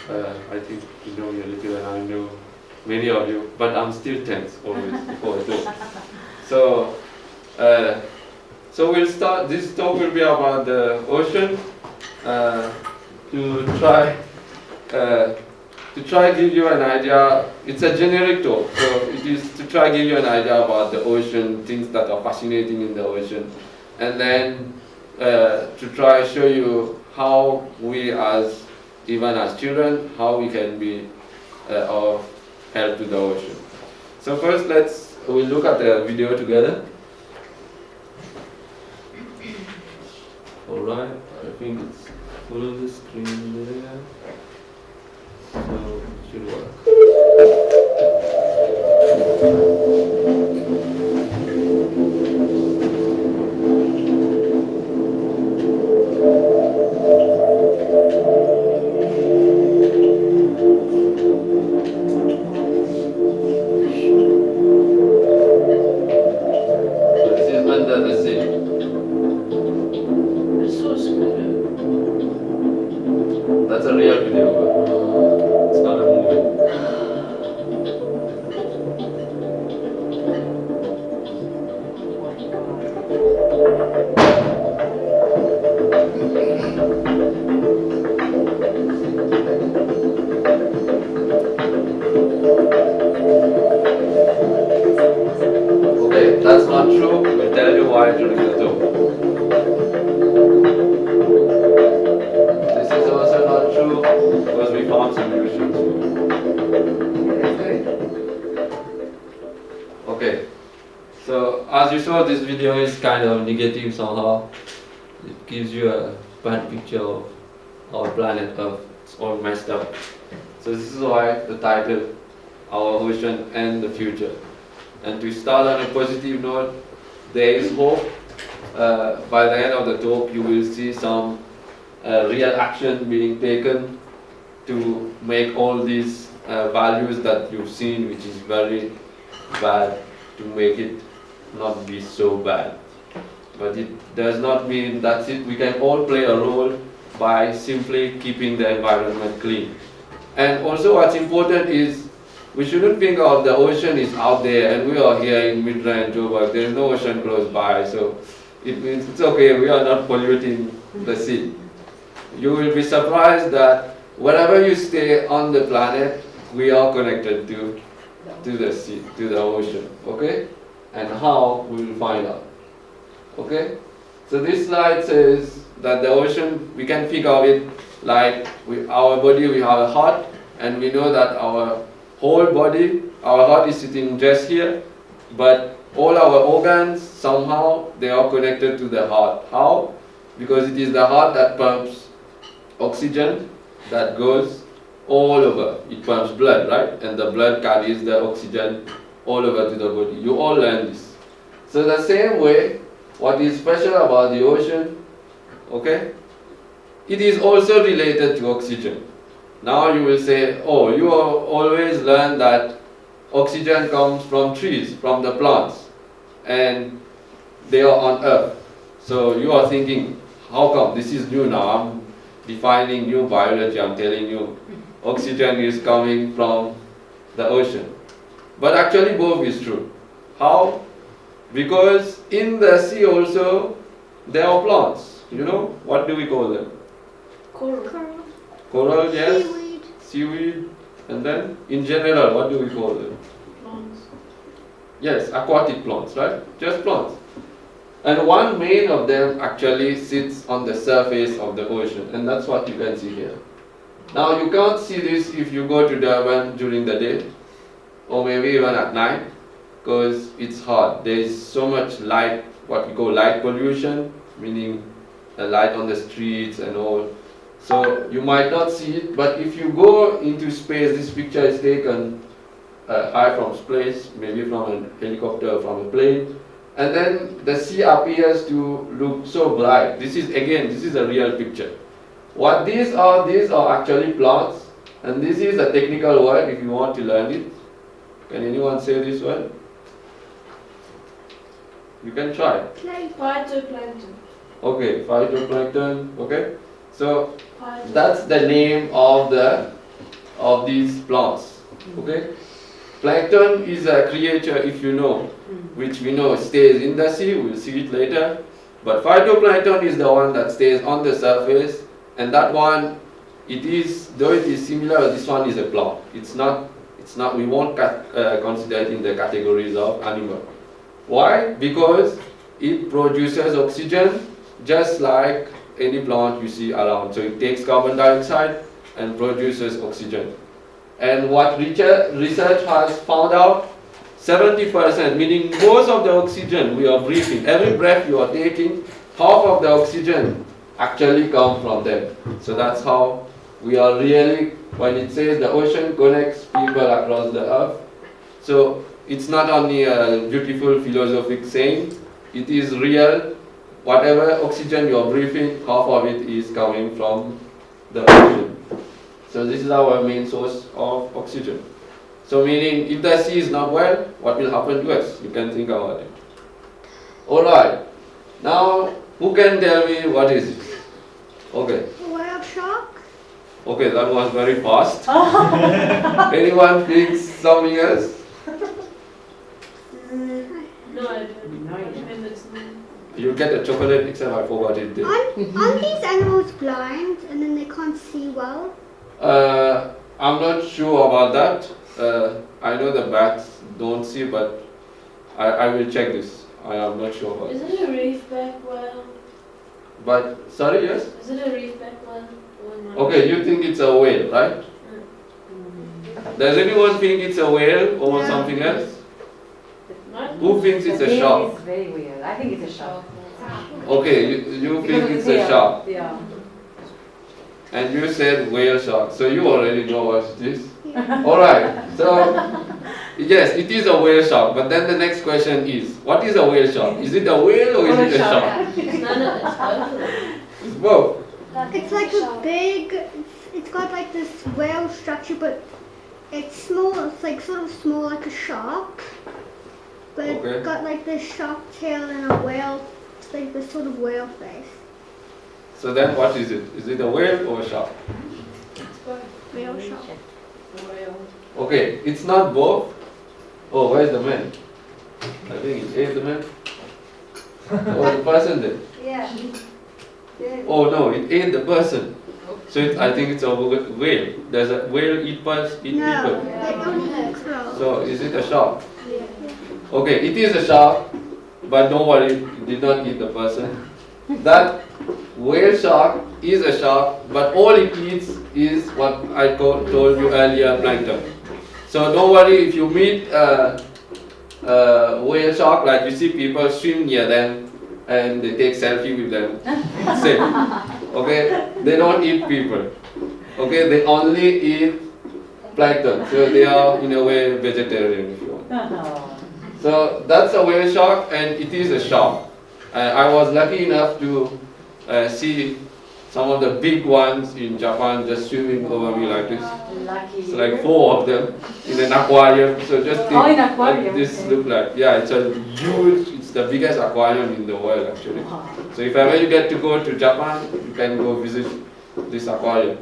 I think you know me a little and I know many of you, but I'm still tense always before I talk. So, so we'll start, this talk will be about the ocean, to try give you an idea. It's a generic talk, so it is to try give you an idea about the ocean, things that are fascinating in the ocean, and then to try show you how we even as children, how we can be of help to the ocean. So first we'll look at the video together. Alright, I think it's full of the screen there. So it should work. So this is under the sea. That's a real video, but it's not a movie. Okay, that's not true. We'll tell you why during the talk. This is also not true because we found solutions. Okay, so as you saw, this video is kind of negative somehow. It gives you a bad picture of our planet Earth. It's all messed up. So this is why the title, Our Ocean and the Future. And to start on a positive note, there is hope. By the end of the talk, you will see some real action being taken to make all these values that you've seen, which is very bad, to make it not be so bad. But it does not mean that's it. We can all play a role by simply keeping the environment clean. And also what's important is we shouldn't think of the ocean is out there and we are here in Midrand, Joburg. There is no ocean close by, so it means it's okay, we are not polluting the sea. You will be surprised that wherever you stay on the planet, we are connected to the sea, to the ocean, okay? And how, we will find out, okay? So this slide says that the ocean, we can think of it like our body, we have a heart, and we know that our whole body, our heart is sitting just here, but all our organs, somehow, they are connected to the heart. How? Because it is the heart that pumps oxygen that goes all over. It pumps blood, right? And the blood carries the oxygen all over to the body. You all learn this. So the same way, what is special about the ocean, okay? It is also related to oxygen. Now you will say, oh, you always learn that oxygen comes from trees, from the plants, and they are on Earth. So you are thinking, how come? This is new now. I'm defining new biology. I'm telling you, oxygen is coming from the ocean. But actually both is true. How? Because in the sea also, there are plants. You know, what do we call them? Coral. Coral, yes. Seaweed. Seaweed. And then, in general, what do we call them? Plants. Yes, aquatic plants, right? Just plants. And one main of them actually sits on the surface of the ocean, and that's what you can see here. Now, you can't see this if you go to Durban during the day, or maybe even at night, because it's hot. There is so much light, what we call light pollution, meaning the light on the streets and all. So you might not see it, but if you go into space, this picture is taken high from space, maybe from a helicopter or from a plane, and then the sea appears to look so bright. This is a real picture. What these are actually plants, and this is a technical word if you want to learn it. Can anyone say this word? You can try. Phytoplankton. Okay, phytoplankton, okay. So that's the name of the of these plants. Okay? Plankton is a creature, if you know, which we know stays in the sea, we'll see it later. But phytoplankton is the one that stays on the surface, and that one, though it is similar, this one is a plant. We won't consider it in the categories of animal. Why? Because it produces oxygen just like any plant you see around. So it takes carbon dioxide and produces oxygen. And what research has found out, 70%, meaning most of the oxygen we are breathing, every breath you are taking, half of the oxygen actually comes from them. So that's how we are really, when it says the ocean connects people across the earth, so it's not only a beautiful philosophic saying, it is real. Whatever oxygen you are breathing, half of it is coming from the ocean. So this is our main source of oxygen. So meaning, if the sea is not well, what will happen to us? You can think about it. Alright, now who can tell me what is it? Okay. Whale shark? Okay, that was very fast. Anyone thinks something else? No, I don't. No, you And it's not. You get a chocolate, except I forgot it there. Aren't these animals blind and then they can't see well? I'm not sure about that. I know the bats don't see, but I will check this. I am not sure about Is it. it a reefback whale? But, sorry, yes? Is it a reefback whale? Okay, you think it's a whale, right? Does anyone think it's a whale or Yeah. something else? Not Who thinks it's The a tail shark? is very weird. I think it's a shark. Okay, you Because think of the it's a tail. shark. Yeah. And you said whale shark, so you already know what it is. Alright, so yes, it is a whale shark, but then the next question is, what is a whale shark? Is it a whale or is it a shark? It's none of it's both of them. It's both. It's like a big, it's got like this whale structure, but it's small, it's like sort of small like a shark. But Okay. it's got like this shark tail and a whale, it's like this sort of whale face. So then what is it? Is it a whale or a shark? Whale shark. Whale. Okay, it's not both. Oh, where's the man? I think it ate the man. Or the person then? Yeah. Oh no, it ate the person. So I think it's a whale. Does a whale eat No, people? they only eat crows. So is it a shark? Yeah. Okay, it is a shark, but don't worry, it did not eat the person. That whale shark is a shark, but all it eats is what I told you earlier, plankton. So don't worry if you meet a whale shark, like you see people swim near them and they take selfie with them. It's safe. Okay, they don't eat people. Okay, they only eat plankton. So they are in a way vegetarian if you want. So that's a whale shark, and it is a shark. I was lucky enough to see some of the big ones in Japan just swimming over me like this. Lucky. It's like 4 of them in an aquarium. So just think Oh, in what aquarium, this okay. look like. Yeah, it's a huge. It's the biggest aquarium in the world actually. Wow. So if ever you get to go to Japan, you can go visit this aquarium.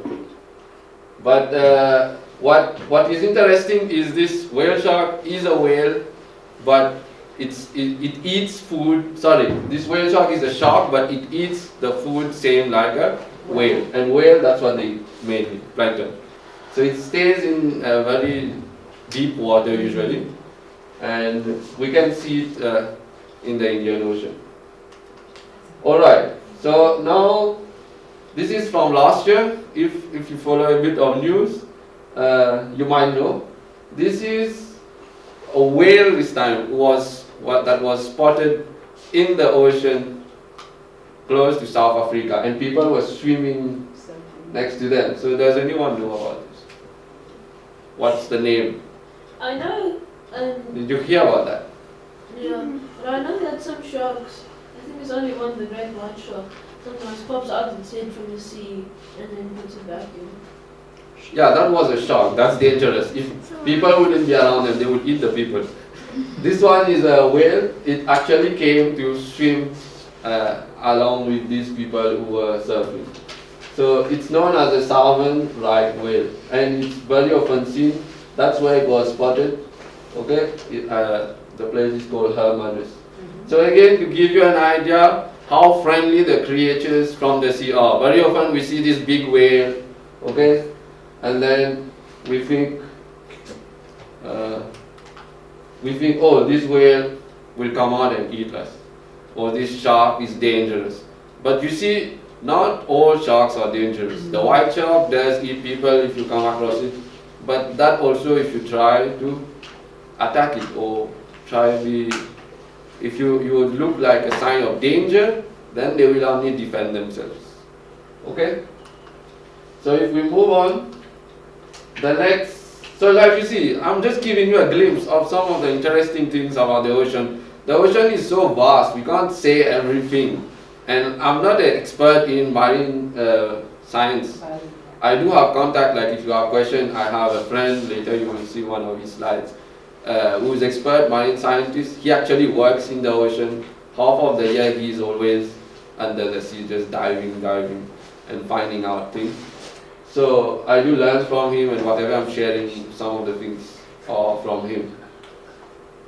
But what is interesting is this whale shark is a whale, but it eats food. Sorry, this whale shark is a shark, but it eats the food same like a whale. And whale, that's what they eat mainly, plankton. So it stays in a very deep water usually, and we can see it in the Indian Ocean. Alright, so now this is from last year. If you follow a bit of news, you might know. This is a whale this time that was spotted in the ocean close to South Africa, and people were swimming next to them. So does anyone know about this? What's the name? I know. Did you hear about that? Yeah. But I know that some sharks. I think there's only one, the great white shark. Sometimes pops out its head from the sea and then puts it back in. Yeah, that was a shark. That's dangerous. If people wouldn't be around them, they would eat the people. This one is a whale. It actually came to swim along with these people who were surfing. So it's known as a salmon right whale, and it's very often seen. That's where it was spotted. Okay, the place is called Hermanus. So again, to give you an idea how friendly the creatures from the sea are. Very often we see this big whale, okay, and then we think, oh, this whale will come out and eat us, or this shark is dangerous. But you see, not all sharks are dangerous. The white shark does eat people if you come across it, but that also if you try to attack it or try to be, if you would look like a sign of danger, then they will only defend themselves. Okay? So if we move on, the next, so like you see, I'm just giving you a glimpse of some of the interesting things about the ocean. The ocean is so vast, we can't say everything. And I'm not an expert in marine science. I do have contact, like if you have questions, I have a friend, later you will see one of his slides, who is expert marine scientist. He actually works in the ocean. Half of the year he is always under the sea, just diving and finding out things. So I do learn from him, and whatever I'm sharing, some of the things are from him.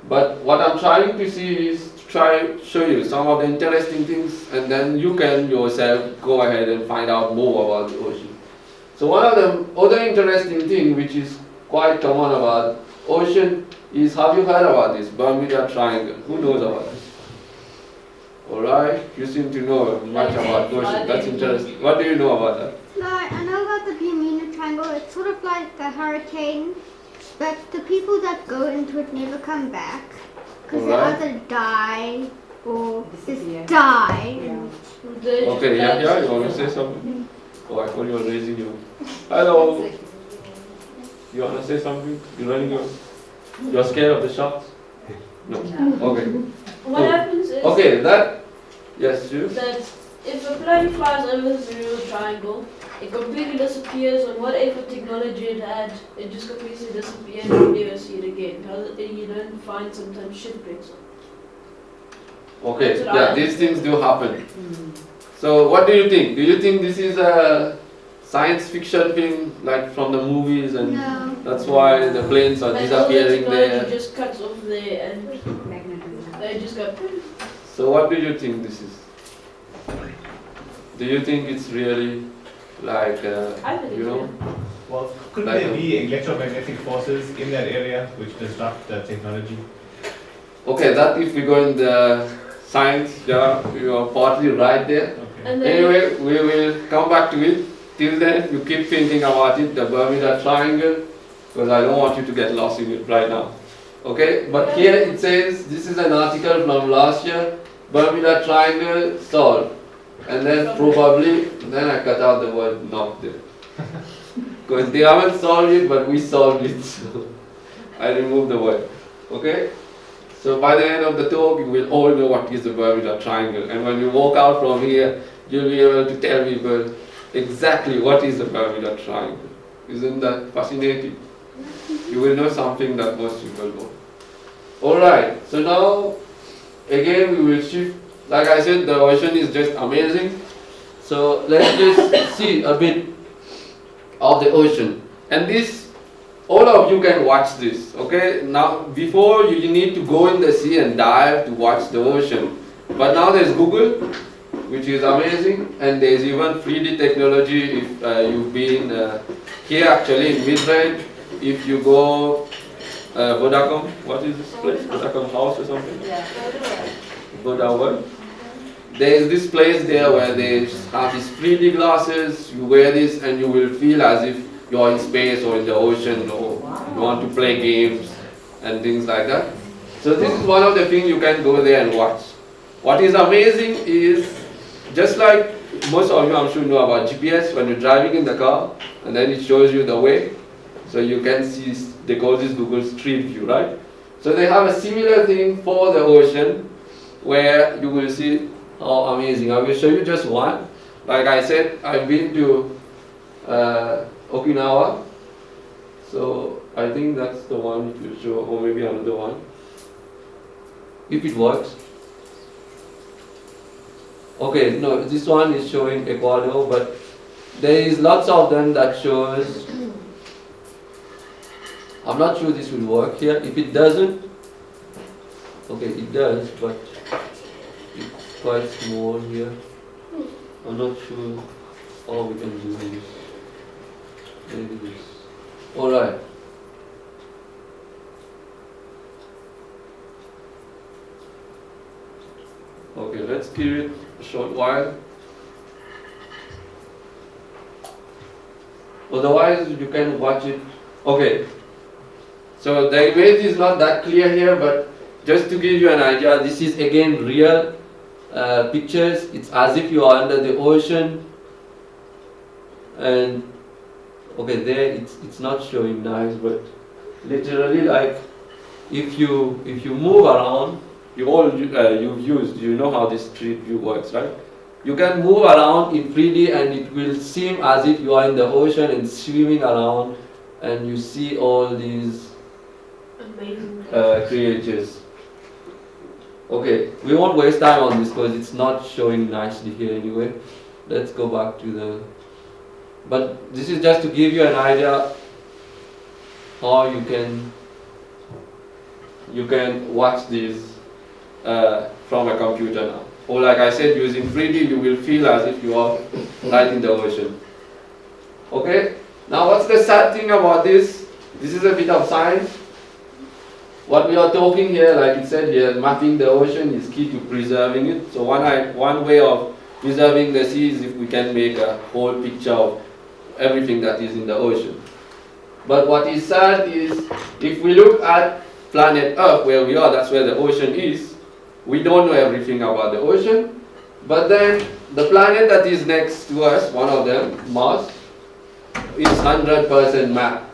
But what I'm trying to see is to try to show you some of the interesting things, and then you can yourself go ahead and find out more about the ocean. So one of the other interesting thing which is quite common about ocean is, have you heard about this Bermuda Triangle? Who knows about this? Alright, you seem to know much about ocean. That's interesting. What do you know about that? Like, I know about the Bermuda Triangle. It's sort of like a hurricane, but the people that go into it never come back because they either die or just die. Okay, yeah, you want to say something? Oh, I thought you were raising your. Hello. You want to say something? You're scared of the sharks? No. Okay. What happens is Yes, you. that if a plane flies over the Bermuda Triangle, it completely disappears on whatever technology it had. It just completely disappears and you never see it again. You don't find sometimes shipwrecks. Okay, yeah, these things do happen. So what do you think? Do you think this is a science fiction thing, like from the movies, and that's why the planes are disappearing there? Just cuts off there and they just go. So what do you think this is? Do you think it's really like, I think you know? Well, could Like there be electromagnetic forces in that area which disrupt the technology? Okay, that if we go in the science, yeah, you are partly right there. Okay. Anyway, we will come back to it. Till then, you keep thinking about it, the Bermuda Triangle, because I don't want you to get lost in it right now. Okay, but here it says, this is an article from last year, Bermuda Triangle solved. And then probably, then I cut out the word not there. Because they haven't solved it, but we solved it. So I removed the word. Okay? So by the end of the talk, you will all know what is the Bermuda Triangle. And when you walk out from here, you'll be able to tell people exactly what is the Bermuda Triangle. Isn't that fascinating? You will know something that most people don't. Alright, so now, again we will shift. Like I said, the ocean is just amazing. So let's just see a bit of the ocean. And this, all of you can watch this, okay? Now, before you need to go in the sea and dive to watch the ocean. But now there's Google, which is amazing, and there's even 3D technology if you've been here actually in Midrand. If you go Vodacom, what is this place? Vodacom House or something? Yeah. Vodacom. There is this place there where they have these 3D glasses. You wear this and you will feel as if you're in space or in the ocean, or you want to play games and things like that. So this is one of the things you can go there and watch. What is amazing is, just like most of you I'm sure know about GPS, when you're driving in the car and then it shows you the way, so you can see, they call this Google Street View, right? So they have a similar thing for the ocean where you will see how amazing. I will show you just one. Like I said, I've been to Okinawa, so I think that's the one it will show, or maybe another one, if it works. Okay, no, this one is showing Ecuador, but there is lots of them that shows. I'm not sure this will work here. If it doesn't, okay, it does, but it's quite small here. I'm not sure how we can do this. Maybe this. Alright. Okay, let's give it a short while. Otherwise, you can watch it. Okay. So the image is not that clear here, but just to give you an idea, this is again real pictures. It's as if you are under the ocean. And okay, there it's not showing nice, but literally, like if you move around, you know how this street view works, right? You can move around in 3D and it will seem as if you are in the ocean and swimming around, and you see all these Amazing. creatures. Okay, we won't waste time on this because it's not showing nicely here anyway. Let's go back to the. But this is just to give you an idea how you can watch these from a computer now. Or like I said, using 3D, you will feel as if you are right in the ocean. Okay? Now what's the sad thing about this? This is a bit of science. What we are talking here, like it said here, mapping the ocean is key to preserving it. So one way of preserving the sea is if we can make a whole picture of everything that is in the ocean. But what is sad is, if we look at planet Earth, where we are, that's where the ocean is, we don't know everything about the ocean. But then the planet that is next to us, one of them, Mars, is 100% mapped.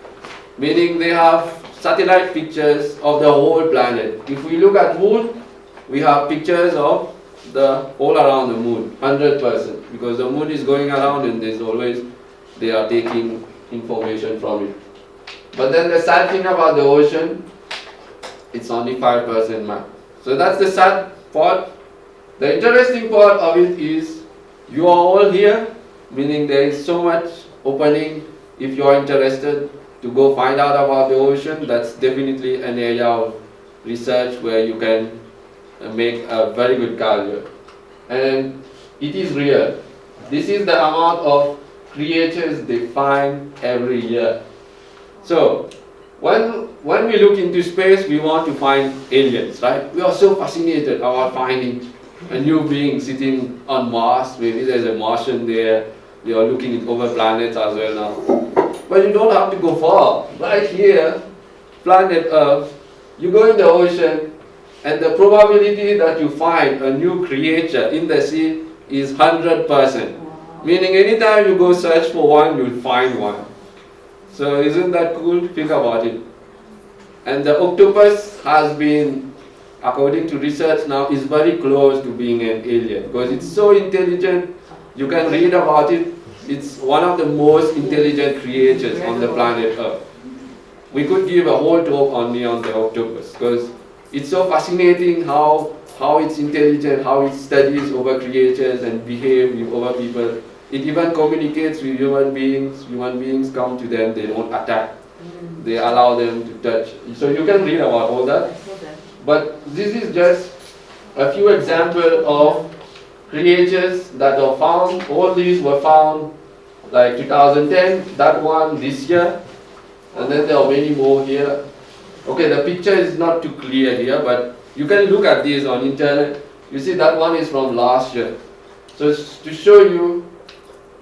Meaning they have satellite pictures of the whole planet. If we look at Moon, we have pictures of the all around the Moon, 100%. Because the Moon is going around and they are taking information from it. But then the sad thing about the ocean, it's only 5% mapped. So that's the sad part. The interesting part of it is, you are all here, meaning there is so much opening. If you are interested to go find out about the ocean, that's definitely an area of research where you can make a very good career. And it is real. This is the amount of creatures they find every year. So, when we look into space, we want to find aliens, right? We are so fascinated about finding a new being sitting on Mars. Maybe there's a Martian there. We are looking at other planets as well now. But you don't have to go far. Right here, planet Earth, you go in the ocean, and the probability that you find a new creature in the sea is 100%. Meaning anytime you go search for one, you'll find one. So isn't that cool? Think about it. And the octopus has been, according to research now, is very close to being an alien because it's so intelligent. You can read about it. It's one of the most intelligent creatures on the planet Earth. We could give a whole talk only on the octopus because it's so fascinating how it's intelligent, how it studies over creatures and behaves with other people. It even communicates with human beings. Human beings come to them, they don't attack. They allow them to touch. So you can read about all that. But this is just a few examples of creatures that are found. All these were found like 2010, that one this year, and then there are many more here. Okay, the picture is not too clear here, but you can look at these on internet. You see that one is from last year. So it's to show you,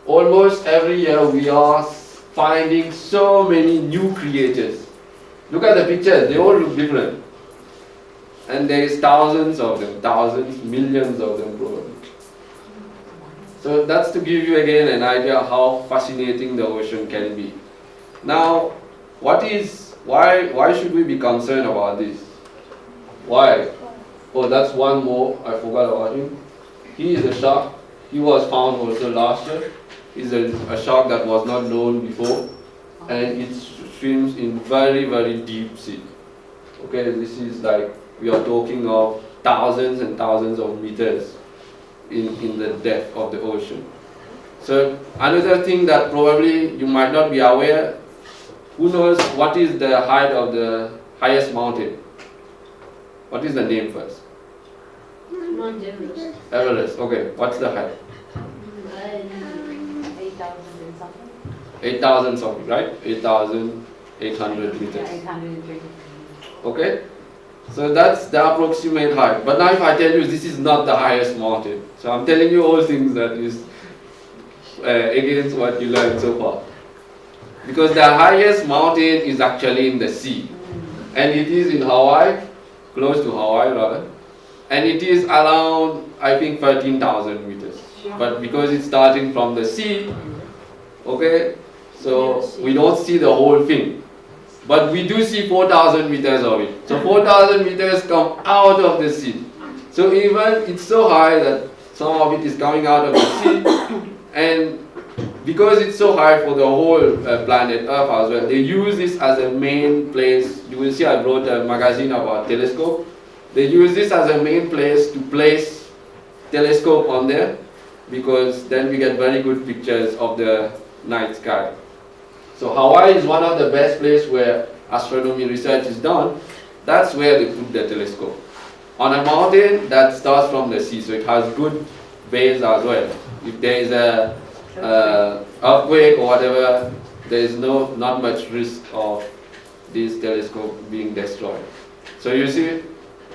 almost every year we are finding so many new creatures. Look at the pictures, they all look different. And there is thousands of them, thousands, millions of them probably. So that's to give you again an idea how fascinating the ocean can be. Now, why should we be concerned about this? Why? Oh, that's one more, I forgot about him. He is a shark. He was found also last year. He's a shark that was not known before, and it swims in very, very deep sea. Okay, this is like, we are talking of thousands and thousands of meters in the depth of the ocean. So another thing that probably you might not be aware, who knows what is the height of the highest mountain? What is the name first? Mount Everest. Everest. Okay, what's the height? 8,000 and something. 8,000 something, right? 8,800 meters. Yeah, 820. Okay? So that's the approximate height. But now if I tell you this is not the highest mountain, so I'm telling you all things that is against what you learned so far. Because the highest mountain is actually in the sea. And it is in Hawaii, close to Hawaii rather. And it is around, I think, 13,000 meters. But because it's starting from the sea, okay, so we don't see the whole thing. But we do see 4,000 meters of it. So 4,000 meters come out of the sea. So even it's so high that some of it is coming out of the sea. And because it's so high for the whole planet Earth as well, they use this as a main place. You will see I wrote a magazine about telescope. They use this as a main place to place telescope on there, because then we get very good pictures of the night sky. So Hawaii is one of the best places where astronomy research is done. That's where they put the telescope. On a mountain that starts from the sea, so it has good base as well. If there is a earthquake or whatever, there is not much risk of this telescope being destroyed. So you see,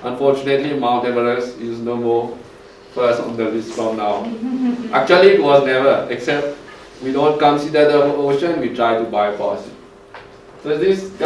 unfortunately, Mount Everest is no more first on the list from now. Actually, it was never, except we don't consider the ocean, we try to bypass it. So this